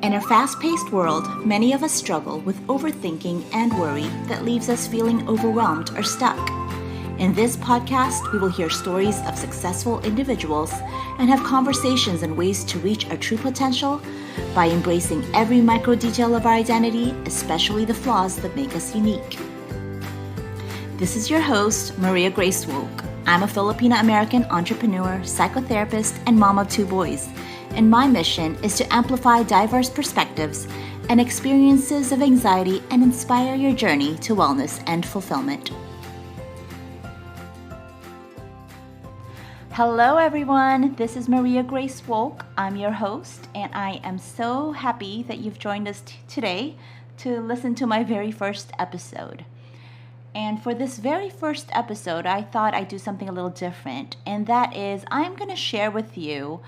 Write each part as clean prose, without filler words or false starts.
In a fast-paced world, many of us struggle with overthinking and worry that leaves us feeling overwhelmed or stuck. In this podcast, we will hear stories of successful individuals and have conversations on ways to reach our true potential by embracing every micro detail of our identity, especially the flaws that make us unique. This is your host, Maria Grace Woke. I'm a Filipino-American entrepreneur, psychotherapist, and mom of 2 boys. And my mission is to amplify diverse perspectives and experiences of anxiety and inspire your journey to wellness and fulfillment. Hello everyone, this is Maria Grace Woke. I'm your host, and I am so happy that you've joined us today to listen to my very first episode. And for this very first episode, I thought I'd do something a little different, and that is I'm going to share with you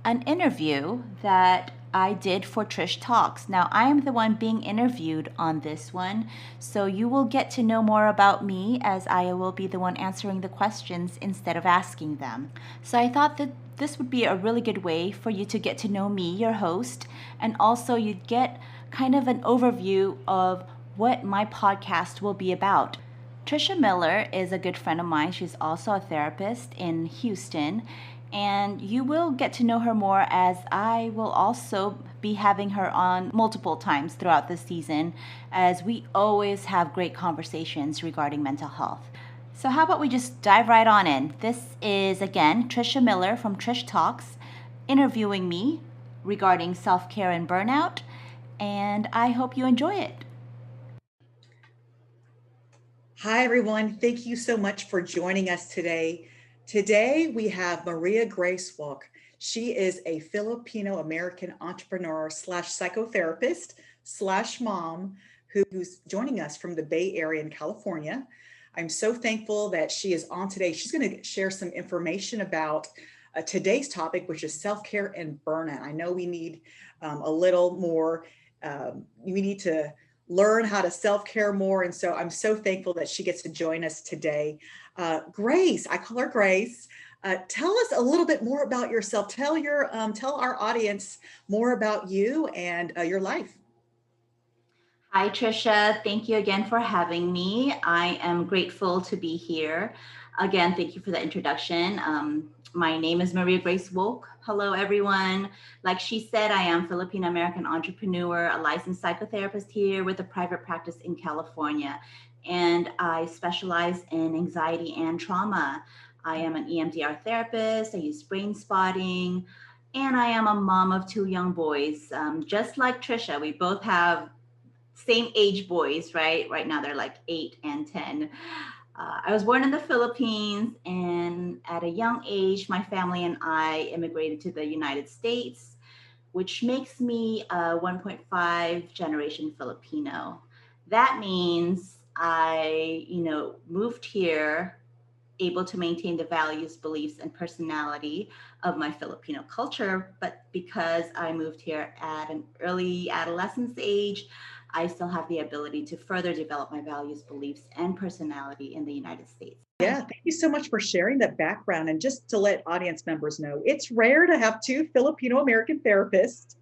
an interview that I did for Trish Talks. Now, I am the one being interviewed on this one, so you will get to know more about me as I will be the one answering the questions instead of asking them. So I thought that this would be a really good way for you to get to know me, your host, and also you'd get kind of an overview of what my podcast will be about. Trisha Miller is a good friend of mine. She's also a therapist in Houston, and you will get to know her more as I will also be having her on multiple times throughout the season, as we always have great conversations regarding mental health. So how about we just dive right on in? This is, again, Trisha Miller from Trish Talks interviewing me regarding self-care and burnout, and I hope you enjoy it. Hi, everyone. Thank you so much for joining us today. Today, we have Maria Grace Woke. She is a Filipino-American entrepreneur slash psychotherapist slash mom who's joining us from the Bay Area in California. I'm so thankful that she is on today. She's going to share some information about today's topic, which is self-care and burnout. I know we need a little more, we need to learn how to self-care more. And so I'm so thankful that she gets to join us today. Grace, I call her Grace. Tell us a little bit more about yourself. Tell our audience more about you and your life. Hi, Trisha. Thank you again for having me. I am grateful to be here. Again, thank you for the introduction. My name is Maria Grace Woke. Hello, everyone. Like she said, I am Filipino-American entrepreneur, a licensed psychotherapist here with a private practice in California. And I specialize in anxiety and trauma. I am an EMDR therapist. I use brain spotting. And I am a mom of 2 young boys. Just like Trisha, we both have same age boys, right? Right now they're like 8 and 10. I was born in the Philippines, and at a young age, my family and I immigrated to the United States, which makes me a 1.5 generation Filipino. That means I, moved here able to maintain the values, beliefs, and personality of my Filipino culture. But because I moved here at an early adolescence age, I still have the ability to further develop my values, beliefs, and personality in the United States. Yeah, thank you so much for sharing that background. And just to let audience members know, it's rare to have 2 Filipino-American therapists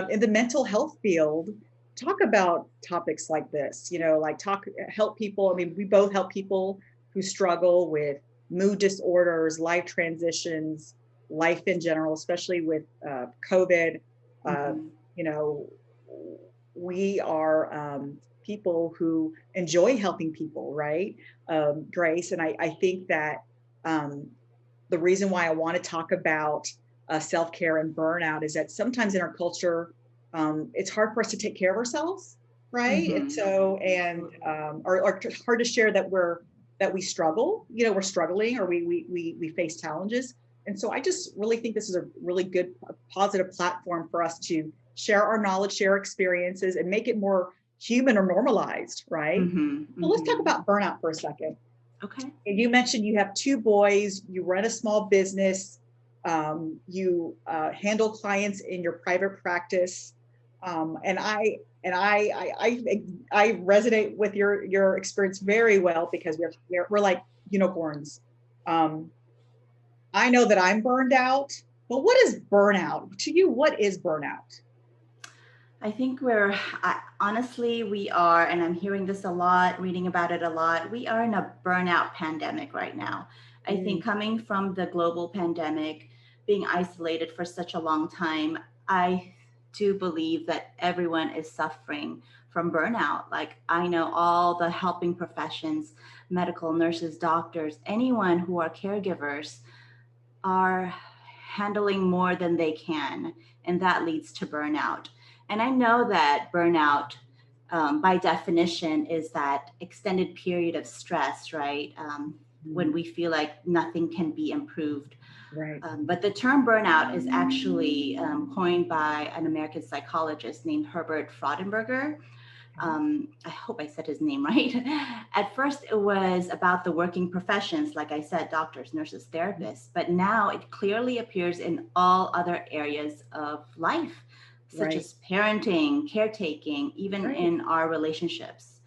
in the mental health field talk about topics like this, help people. I mean, we both help people who struggle with mood disorders, life transitions, life in general, especially with COVID. Mm-hmm. We are people who enjoy helping people, right, Grace? And I think that the reason why I want to talk about self-care and burnout is that sometimes in our culture, it's hard for us to take care of ourselves, right? Mm-hmm. And so, or hard to share that we struggle, we're struggling, or we face challenges. And so I just really think this is a really good, positive platform for us to share our knowledge, share experiences, and make it more human or normalized, right? Mm-hmm. Well, let's talk about burnout for a second. Okay. You mentioned you have 2 boys, you run a small business, you handle clients in your private practice, and I resonate with your experience very well, because we're like unicorns. I know that I'm burned out, but what is burnout to you? What is burnout? I think honestly, we are, and I'm hearing this a lot, reading about it a lot. We are in a burnout pandemic right now. I think Mm, coming from the global pandemic, being isolated for such a long time, I do believe that everyone is suffering from burnout. Like, I know all the helping professions, medical nurses, doctors, anyone who are caregivers are handling more than they can, and that leads to burnout. And I know that burnout, by definition, is that extended period of stress, right? When mm, we feel like nothing can be improved. right. But the term burnout is actually coined by an American psychologist named Herbert Freudenberger. Okay. I hope I said his name right. At first, it was about the working professions, like I said, doctors, nurses, therapists, but now it clearly appears in all other areas of life, such Right. as parenting, caretaking, even Right. in our relationships.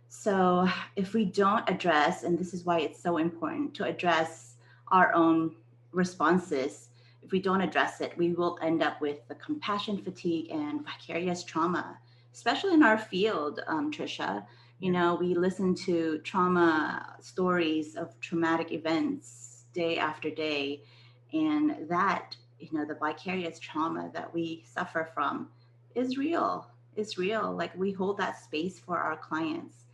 So, if we don't address, and this is why it's so important to address our own responses, if we don't address it, we will end up with the compassion fatigue and vicarious trauma, especially in our field, Trisha. You Yeah. know, we listen to trauma stories of traumatic events day after day, and that, the vicarious trauma that we suffer from is real. It's real. Like, we hold that space for our clients,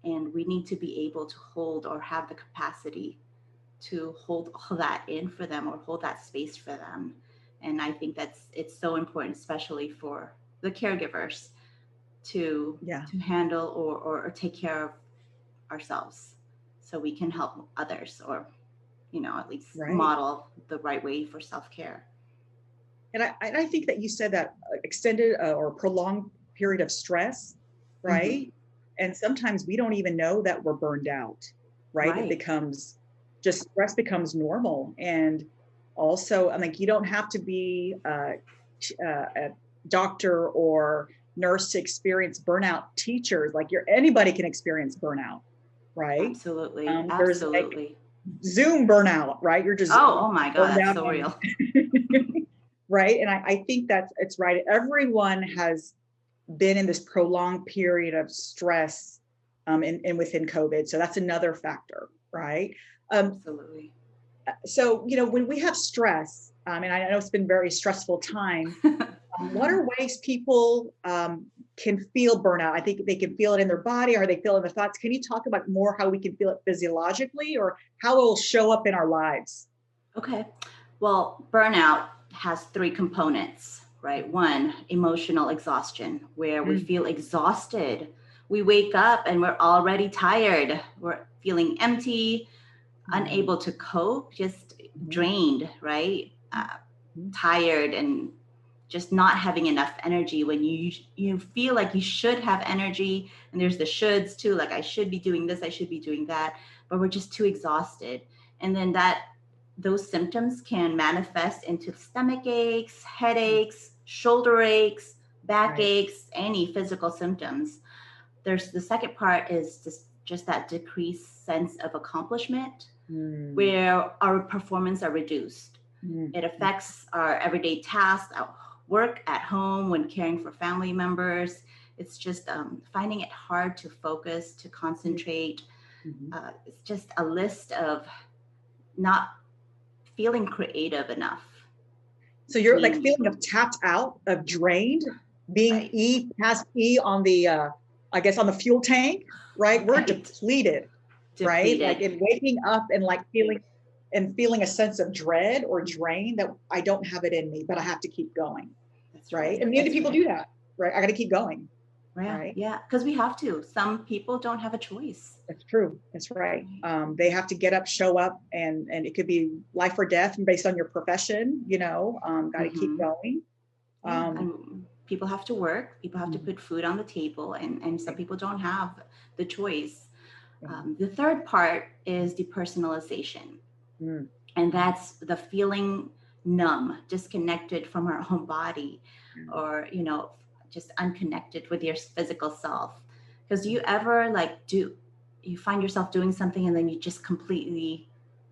and we need to be able to hold or have the capacity to hold all that in for them or hold that space for them. And I think it's so important, especially for the caregivers, to Yeah. handle or take care of ourselves so we can help others, or at least Right. model the right way for self-care. And I think that you said that extended or prolonged period of stress, Hmm. right? And sometimes we don't even know that we're burned out, right? It Right. becomes just stress becomes normal. And also, I'm like, you don't have to be a doctor or nurse to experience burnout. Teachers, like anybody can experience burnout, right? Absolutely. There's like Absolutely. Zoom burnout, right? You're just Oh my God, burned that's out so on real. right. And I think that's it's right. Everyone has been in this prolonged period of stress and within COVID. So that's another factor, right? Um, Absolutely. so, when we have stress, and I know it's been a very stressful time, what are ways people can feel burnout? I think they can feel it in their body or they feel it in their thoughts. Can you talk about more how we can feel it physiologically or how it will show up in our lives? Okay. Well, burnout has three components, right? One, emotional exhaustion, where we Mm, feel exhausted. We wake up and we're already tired. We're feeling empty, mm, unable to cope, just mhm, drained, right? mhm, Tired and just not having enough energy when you feel like you should have energy, and there's the shoulds too, like I should be doing this, I should be doing that, but we're just too exhausted. And then those symptoms can manifest into stomach aches, mm. headaches, shoulder aches, back Right. aches, any physical symptoms. There's the second part is just that decreased sense of accomplishment, Mm, where our performance are reduced. mm, It mm. affects our everyday tasks at work, at home, when caring for family members. It's just finding it hard to focus, to Mm, concentrate. mhm. It's just a list of not feeling creative enough, So you're like being feeling of tapped out, of drained, being right, E past E on the I guess on the fuel tank, right? We're right, depleted, right? Like depleted. in waking up and like feeling a sense of dread or drain that I don't have it in me, but I have to keep going, That's right? right. And many That's people right. do that, right? I got to keep going, Yeah, right? yeah, because we have to. Some people don't have a choice. That's true. That's right. Right. They have to get up, show up, and it could be life or death based on your profession. Got to keep Mm-hmm. going. Yeah, Um, and people have to work. People have to mhm, put food on the table, and some right, people don't have the choice. yeah, The third part is depersonalization, mm, and that's the feeling numb, disconnected from our own body, yeah, or just unconnected with your physical self. Because do mm. you ever like do you find yourself doing something and then you just completely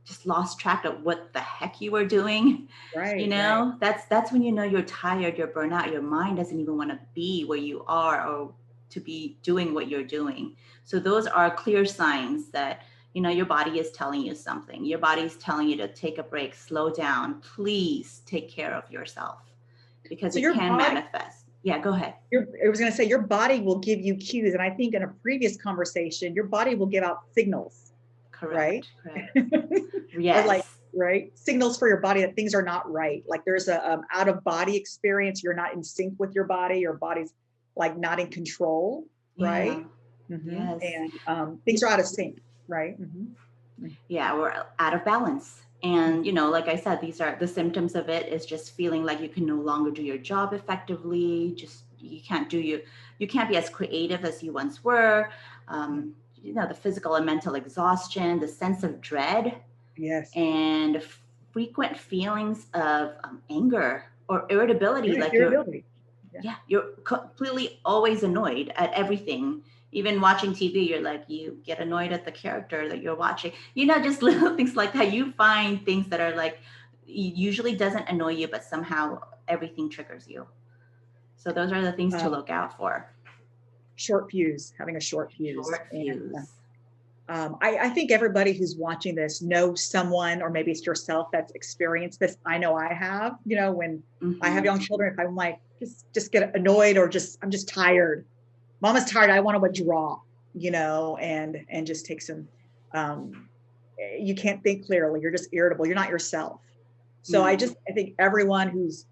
just lost track of what the heck you were doing. Right, right. That's when you're tired, you're burnt out, your mind doesn't even want to be where you are or to be doing what you're doing. So those are clear signs that your body is telling you something. Your body's telling you to take a break, slow down, please take care of yourself, because So it your can body, manifest. Yeah, go ahead. I was going to say, your body will give you cues. And I think in a previous conversation, your body will give out signals, right? Correct. Or like, Yes. right? Signals for your body that things are not right. Like there's a out of body experience. You're not in sync with your body. Your body's like not in control, Yeah. right? Yes. And things are out of sync, right? Yeah, we're out of balance. And like I said, these are the symptoms of it, is just feeling like you can no longer do your job effectively. Just you can't be as creative as you once were. The physical and mental exhaustion, the sense of dread, Yes. and frequent feelings of anger or irritability. Right. Like Irritability. Yeah. you're completely always annoyed at everything. Even watching TV, you're like, you get annoyed at the character that you're watching. Just little things like that. You find things that are like, usually doesn't annoy you, but somehow everything triggers you. So those are the things to look out for. Short fuse, having a short fuse. Short fuse. And I think everybody who's watching this knows someone, or maybe it's yourself, that's experienced this. I know I have, when I have young children, if I'm like, just get annoyed, or I'm just tired. Mama's tired. I want to withdraw, and just take some, you can't think clearly. You're just irritable. You're not yourself. So I think everyone who's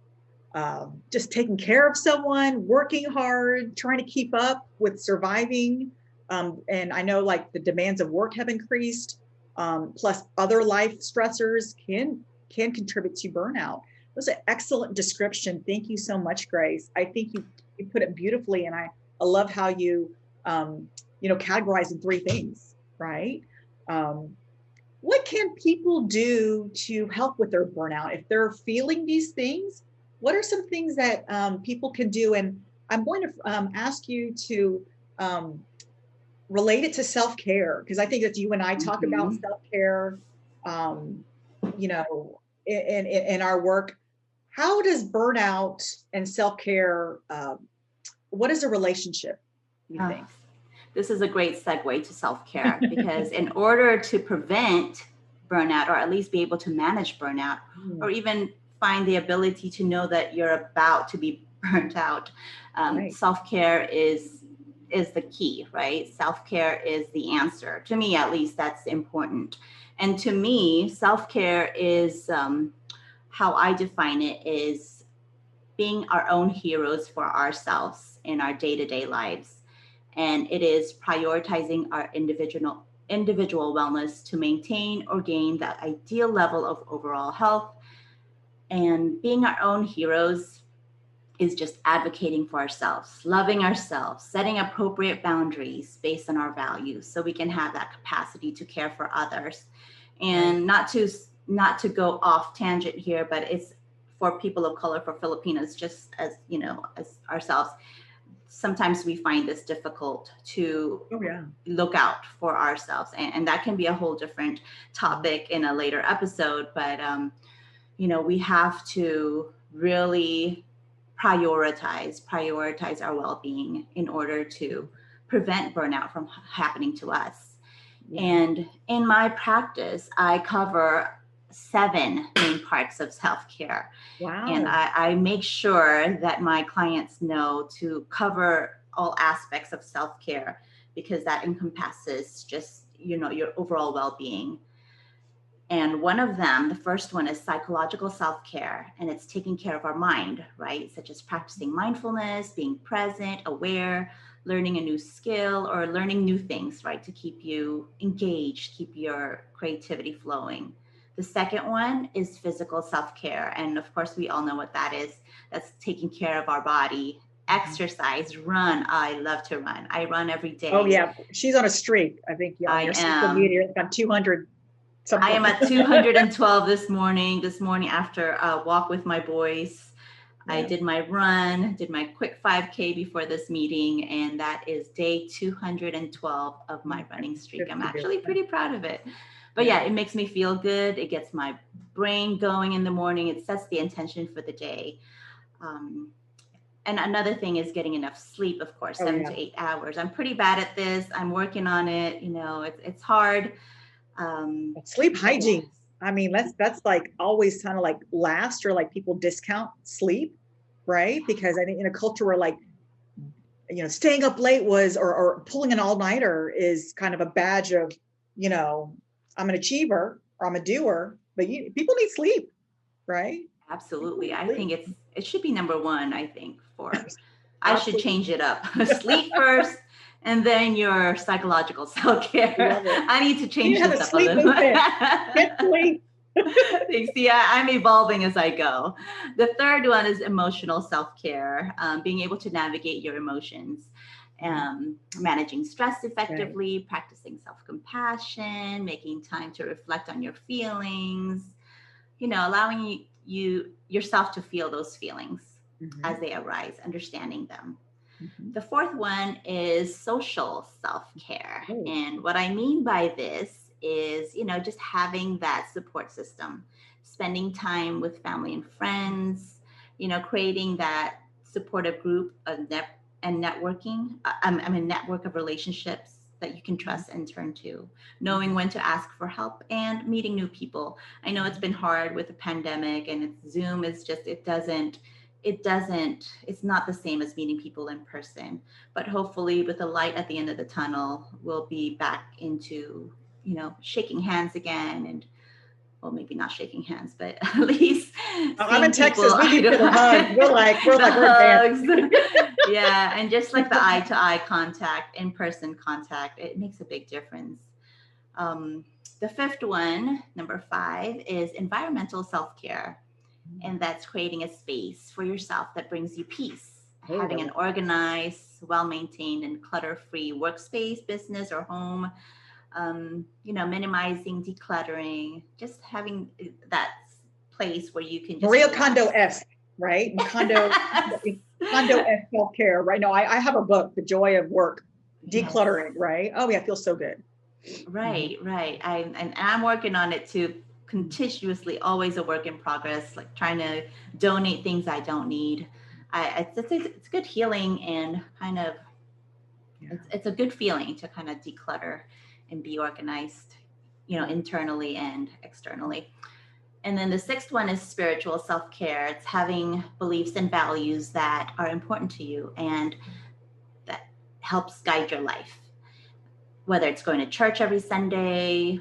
just taking care of someone, working hard, trying to keep up with surviving. And I know like the demands of work have increased, plus other life stressors can contribute to burnout. That was an excellent description. Thank you so much, Grace. I think you put it beautifully, and I love how you categorize in 3 things, right? What can people do to help with their burnout if they're feeling these things? What are some things that people can do? And I'm going to ask you to relate it to self-care, because I think that you and I talk about self-care, in our work. How does burnout and self-care, what is a relationship, you think? This is a great segue to self-care, because in order to prevent burnout, or at least be able to manage burnout, or even find the ability to know that you're about to be burnt out, Right. self-care is the key, right? Self-care is the answer. To me, at least, that's important. And to me, self-care is, how I define it, is being our own heroes for ourselves in our day-to-day lives. And it is prioritizing our individual wellness to maintain or gain that ideal level of overall health. And being our own heroes is just advocating for ourselves, loving ourselves, setting appropriate boundaries based on our values, so we can have that capacity to care for others. And not to go off tangent here, but it's for people of color, for Filipinos, just as as ourselves. Sometimes we find this difficult to look out for ourselves, and that can be a whole different topic in a later episode. But we have to really prioritize our well-being in order to prevent burnout from happening to us. And in my practice, I cover 7 main parts of self-care. Wow. And I make sure that my clients know to cover all aspects of self-care, because that encompasses just, your overall well-being. And one of them, the first one, is psychological self-care, and it's taking care of our mind, right? Such as practicing mindfulness, being present, aware, learning a new skill, or learning new things, right? To keep you engaged, keep your creativity flowing. The second one is physical self-care. And of course, we all know what that is. That's taking care of our body. Exercise, run. I love to run. I run every day. Oh yeah, she's on a streak. I think on your social media, it's got 200. Something. I am at 212 this morning. This morning after a walk with my boys, I did my run, did my quick 5K before this meeting, and that is day 212 of my running streak. I'm actually pretty proud of it. But yeah, it makes me feel good. It gets my brain going in the morning. It sets the intention for the day. Um, and another thing is getting enough sleep, of course, Oh, 7 to 8 hours. I'm pretty bad at this. I'm working on it. It's hard. sleep But yeah, hygiene. I mean, that's like always kind of like last, or like people discount sleep, right? Because I think in a culture where like, staying up late or pulling an all-nighter is kind of a badge of, you know, I'm an achiever or I'm a doer, but people need sleep, right? People absolutely. need I sleep. think it should be number one, I think, I should Absolutely. change it up. Sleep first and then your psychological self-care. Love it. I need to You change have a this up a sleep little. movement. Get sleep. Thanks. Yeah, I'm evolving as I go. The third one is emotional self-care, being able to navigate your emotions, managing stress Right. effectively, practicing self-compassion, making time to reflect on your feelings, allowing yourself to feel those feelings Hmm. as they arise, understanding them. Hmm. The fourth one is social self care. Oh, And what I mean by this is, just having that support system, spending time with family and friends, creating that supportive group and networking. I mean, network of relationships that you can trust and turn to, knowing when to ask for help and meeting new people. I know it's been hard with the pandemic and Zoom is just, it's not the same as meeting people in person, but hopefully with the light at the end of the tunnel, we'll be back into, shaking hands again, and well, maybe not shaking hands, but at least I'm in seeing Texas. people. We need to get a hug. The We're advanced. hugs. Yeah, and just like the eye to eye contact, in person contact, it makes a big difference. um, the fifth one, number five, is environmental self-care, and that's creating a space for yourself that brings you peace. Oh, I Having an love organized, well maintained, and clutter free workspace, business, or home, minimizing, decluttering, just having that place where you can just Maria relax. Kondo-esque, right? Kondo-esque self-care, right? No, I have a book, The Joy of Work, Yes. decluttering, right? Oh, yeah, it feels so good. Mhm. Right. And I'm working on it too, continuously, always a work in progress, like trying to donate things I don't need. It's good healing and kind of, Yeah. it's a good feeling to kind of declutter and be organized, Love it. internally and externally. And then the sixth one is spiritual self care. It's having beliefs and values that are important to you and that helps guide your life, whether it's going to church every Sunday,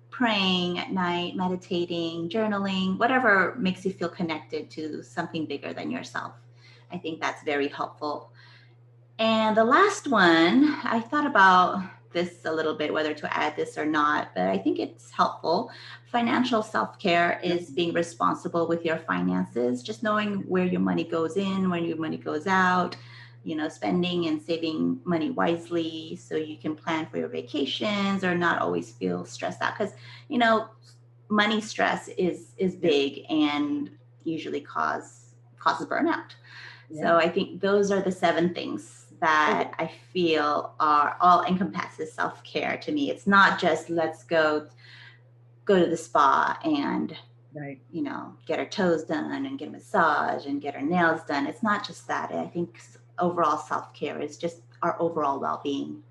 praying at night, meditating, journaling, whatever makes you feel connected to something bigger than yourself. I think that's very helpful. And the last one, I thought about this a little bit, whether to add this or not, but I think it's helpful. Financial self care Yep. is being responsible with your finances, just knowing where your money goes in, when your money goes out, spending and saving money wisely so you can plan for your vacations or not always feel stressed out. Because, you know, money stress is Yeah. big and usually causes burnout. Yeah. So I think those are the seven things Oh, that I feel are all encompasses self-care to me. It's not just let's go to the spa and right. get our toes done and get a massage and get our nails done. It's not just that. I think overall self-care is just our overall well-being.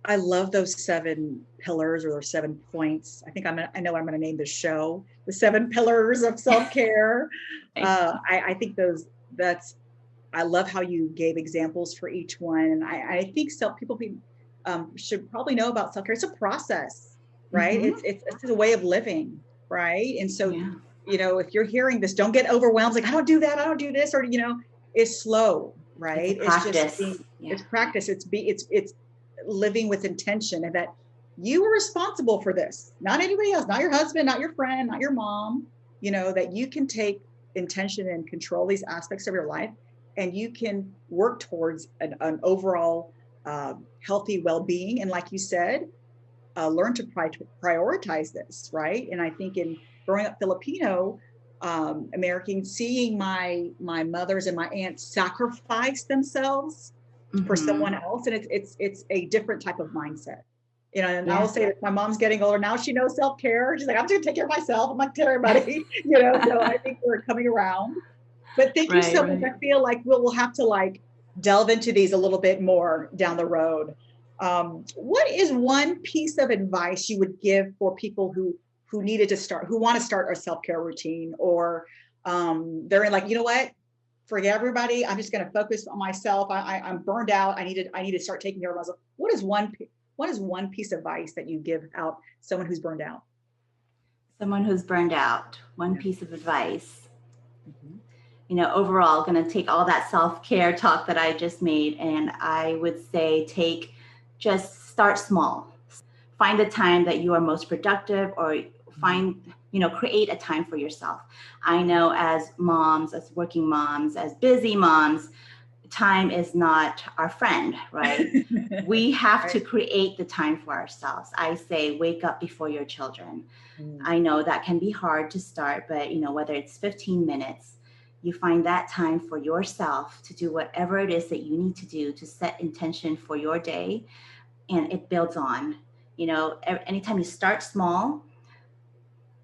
I love those 7 pillars or those 7 points. I know I'm gonna name the show, The 7 Pillars of Self-Care. I think that's I love how you gave examples for each one. And I think people should probably know about self-care. It's a process, right? Mm-hmm. It's a way of living, right? And so, Yeah. if you're hearing this, don't get overwhelmed. Like, I don't do that. I don't do this, or, it's slow, It's a right? It's just practice. Yeah. it's practice. It's living with intention, and that you are responsible for this, not anybody else, not your husband, not your friend, not your mom, that you can take intention and control these aspects of your life, and you can work towards an overall healthy well-being. And like you said, learn to prioritize this, right? And I think in growing up Filipino American, seeing my mothers and my aunts sacrifice themselves for Mm-hmm. someone else, and it's a different type of mindset. And I will Yeah. say that my mom's getting older now. She knows self-care. She's like, I'm just gonna take care of myself. I'm not telling everybody, so I think we're coming around. But thank you Right, so much. right. I feel like we'll have to like delve into these a little bit more down the road. What is one piece of advice you would give for people who needed to start, who want to start a self-care routine, or they're in like, you know what? Forget everybody. I'm just going to focus on myself. I'm burned out. I need to start taking care of myself. What is one piece of advice that you give out someone who's burned out? Someone who's burned out, one Yeah. piece of advice. Mhm. Overall, going to take all that self-care talk that I just made, and I would say just start small. Find a time that you are most productive, or create a time for yourself. I know as moms, as working moms, as busy moms, time is not our friend, right? We have to Right. create the time for ourselves. I say, wake up before your children. Mm. I know that can be hard to start, but whether it's 15 minutes, you find that time for yourself to do whatever it is that you need to do to set intention for your day, and it builds on. Anytime you start small,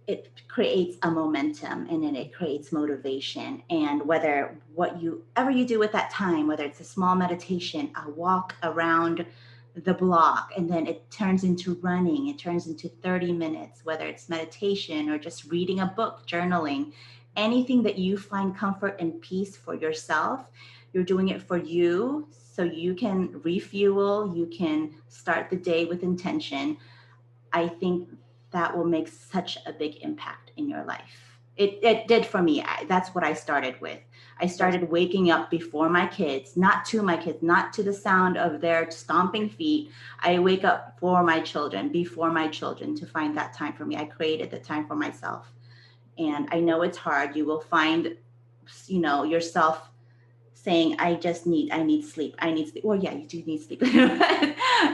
it creates a momentum, and then it creates motivation. And whether what you ever you do with that time, whether it's a small meditation, a walk around the block, and then it turns into running, it turns into 30 minutes, whether it's meditation or just reading a book, journaling, anything that you find comfort and peace for yourself, you're doing it for you, so you can refuel, you can start the day with intention. I think that will make such a big impact in your life. It did for me. That's what I started with. I That's started waking up before my kids, not to my kids, not to the sound of their stomping feet. I wake up for my children, before my children, to find that time for me. I created the time for myself. And I know it's hard. You will find, yourself saying, I need sleep. I need sleep. Well, yeah, you do need sleep.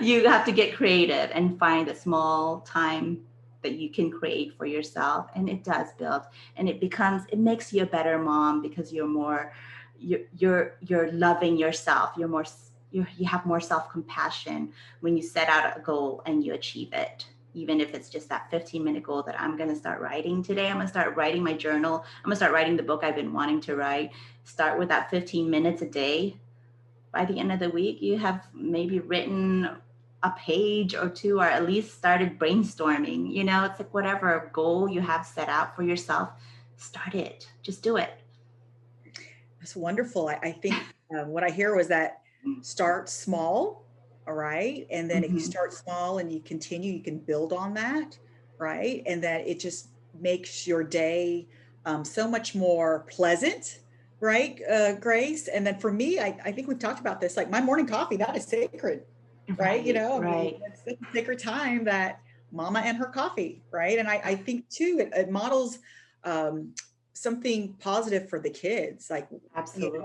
You have to get creative and find a small time that you can create for yourself. And it does build, and it makes you a better mom, because you're loving yourself. You have more self-compassion when you set out a goal and you achieve it. Even if it's just that 15-minute goal that I'm going to start writing today. I'm going to start writing my journal. I'm going to start writing the book I've been wanting to write. Start with that 15 minutes a day. By the end of the week, you have maybe written a page or two, or at least started brainstorming. It's like whatever goal you have set out for yourself, start it. Just do it. That's wonderful. I think what I hear was that start small, all right? And then if you Mm-hmm. start small and you continue, you can build on that, right? And that it just makes your day so much more pleasant, right, Grace? And then for me, I think we've talked about this, like my morning coffee, that is sacred, right? Right, I mean, right. it's such a sacred time, that mama and her coffee, right? And I think too, it models um, something positive for the kids, like Absolutely.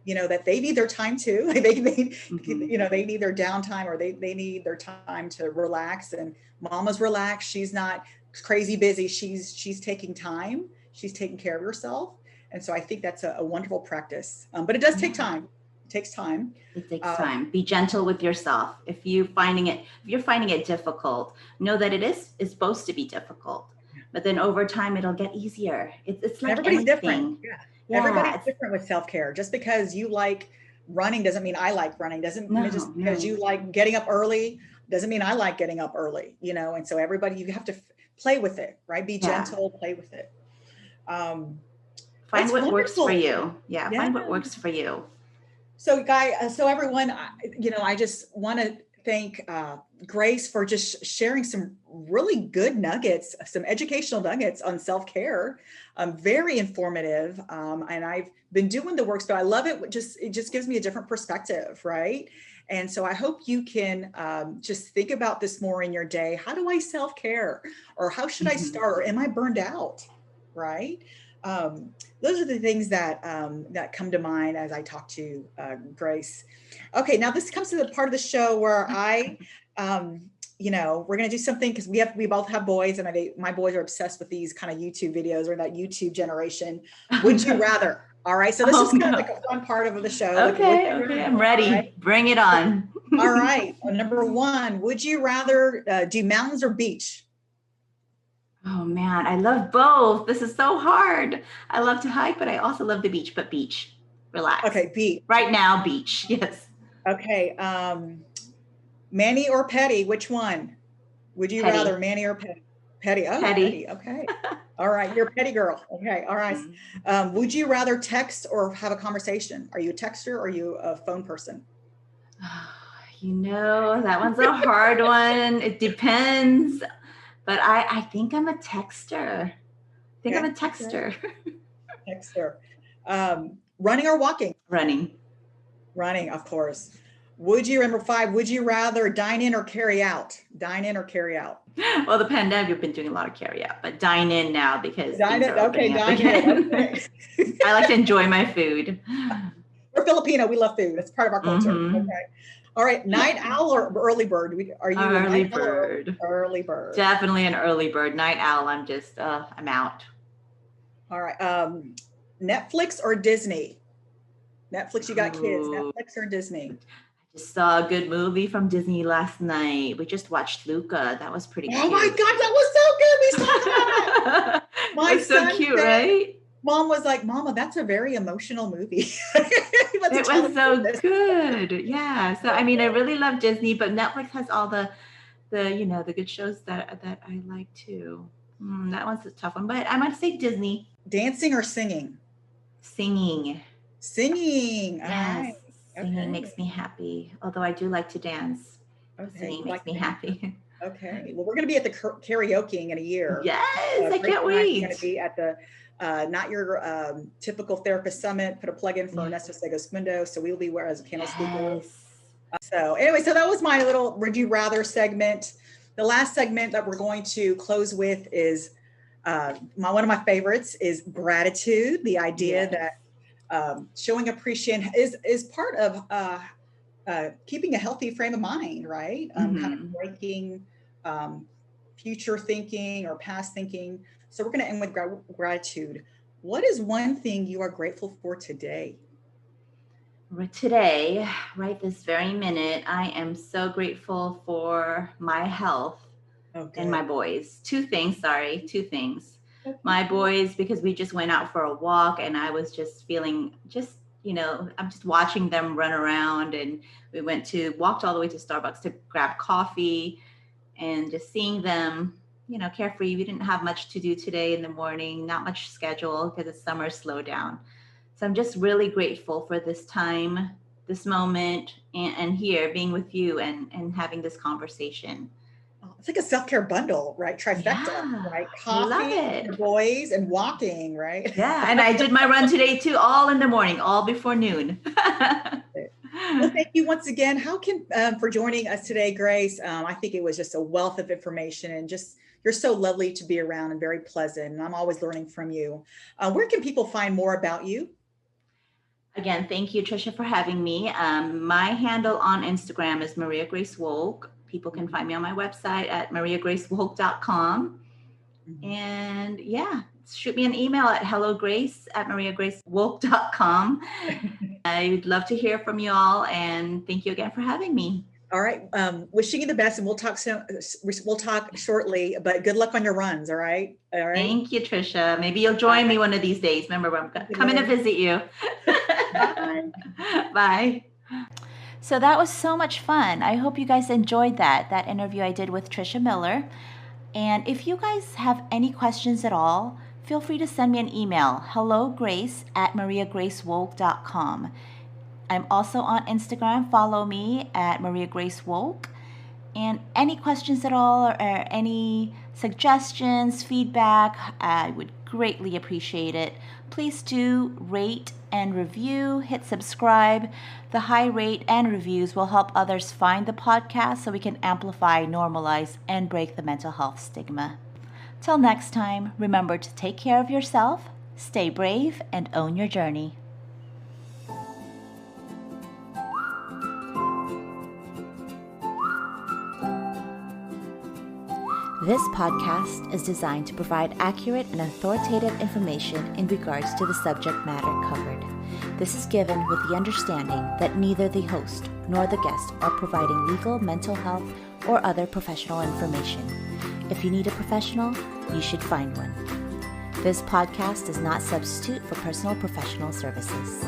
that they need their time too. Like Mm-hmm. they need their downtime, or they need their time to relax. And mama's relaxed. She's not crazy busy. She's taking time. She's taking care of herself. And so I think that's a wonderful practice. But it does take Yeah. time. It takes time. It takes Um, time. Be gentle with yourself. If you're finding it difficult, know that it's supposed to be difficult. But then over time it'll get easier. It's and like everybody's different. anything. Yeah. Yeah, Everybody's it's different with self-care. Just because you like running doesn't mean I like running. Doesn't no, just because no. you like getting up early doesn't mean I like getting up early. And so everybody, you have to play with it, right? Be Yeah. gentle, play with it. Um, Find that's what works for wonderful. you. Yeah, Yeah. find what works for you. So everyone, I just want to thank Grace for just sharing some really good nuggets, some educational nuggets on self-care. Very informative. And I've been doing the work, so I love it. It just gives me a different perspective, right? And so I hope you can just think about this more in your day. How do I self-care? Or how should I Mhm. start? Or am I burned out? Right? Um, those are the things that come to mind as I talk to Grace. Okay, now this comes to the part of the show where we're going to do something because we both have boys, and my boys are obsessed with these kind of YouTube videos, or that YouTube generation. Oh Would you no. rather? All right, so this Oh is kind of no. like a fun part of the show, like would Okay, you okay, rather? I'm All right. ready. Bring it on. All right. Number one, would you rather do mountains or beach? Oh man, I love both. This is so hard. I love to hike, but I also love the beach. But beach, relax. Okay, beach. Right now, beach. Yes. Okay. Mani or petty? Which one? Would you Petty. rather mani or petty? Petty. Oh, Petty. petty. Okay. All right. You're a petty girl. Okay. All right. Would you rather text or have a conversation? Are you a texter or are you a phone person? That one's a hard one. It depends. But I think I'm a texter. I'm a texter. Texter. Running or walking? Running. Running, of course. Number 5, would you rather dine in or carry out? Dine in or carry out? Well, the pandemic, we've been doing a lot of carry out, but dine in now because dine in. Okay, dine in. Okay. I like to enjoy my food. We're Filipino. We love food. It's part of our culture. Mm-hmm. Okay. All right. Night owl or early bird? Are you early bird? Early bird. Definitely an early bird. Night owl. I'm just, I'm out. All right. Netflix or Disney? Netflix, you got kids. Netflix or Disney? I just saw a good movie from Disney last night. We just watched Luca. That was pretty cute. Oh my God, that was so good. We saw that. My son so cute, right? Mom was like, Mama, that's a very emotional movie. It was so good. Yeah. So, I mean, I really love Disney, but Netflix has all the good shows that I like too. That one's a tough one, but I might say Disney. Dancing or singing? Singing. Singing. Yes. Right. Singing makes me happy. Although I do like to dance. Okay. Singing makes me happy. Okay. Well, we're going to be at the karaoke in a year. Yes. I can't wait. We're going to be at the Not Your Typical Therapist Summit. Put a plug in for Ernesto Segomundo. So we'll be where as a panel speaker. So anyway, so that was my little Would You Rather segment. The last segment that we're going to close with is one of my favorites is gratitude. The idea that showing appreciation is part of keeping a healthy frame of mind, right? Kind of breaking future thinking or past thinking. So we're going to end with gratitude. What is one thing you are grateful for today? Today, right this very minute, I am so grateful for my health and my boys. Two things. Okay. My boys, because we just went out for a walk and I was just feeling I'm just watching them run around, and we walked all the way to Starbucks to grab coffee, and just seeing them, carefree. We didn't have much to do today in the morning, not much schedule because it's summer, slow down. So I'm just really grateful for this time, this moment, and here being with you and having this conversation. It's like a self-care bundle, right? Trifecta, right? Coffee, your boys, and walking, right? Yeah, and I did my run today too, all in the morning, all before noon. Well, thank you once again. How can for joining us today, Grace? I think it was just a wealth of information, and just you're so lovely to be around and very pleasant. And I'm always learning from you. Where can people find more about you? Again, thank you, Trisha, for having me. My handle on Instagram is Maria Grace Wolk. People can find me on my website at mariagracewolk.com. And shoot me an email at hellograce@mariagracewolk.com. I'd love to hear from you all, and thank you again for having me. All right. Wishing you the best, and we'll talk shortly, but good luck on your runs. All right. Thank you, Trisha. Maybe you'll join me one of these days. Remember, I'm coming to visit you. Bye. Bye. So that was so much fun. I hope you guys enjoyed that interview I did with Trisha Miller. And if you guys have any questions at all, feel free to send me an email, hellograce@mariagracewolk.com. I'm also on Instagram. Follow me at Maria Grace Wolk. And any questions at all or any suggestions, feedback, I would greatly appreciate it. Please do rate and review, hit subscribe. The high rate and reviews will help others find the podcast so we can amplify, normalize, and break the mental health stigma. Till next time, remember to take care of yourself, stay brave, and own your journey. This podcast is designed to provide accurate and authoritative information in regards to the subject matter covered. This is given with the understanding that neither the host nor the guest are providing legal, mental health, or other professional information. If you need a professional, you should find one. This podcast does not substitute for personal professional services.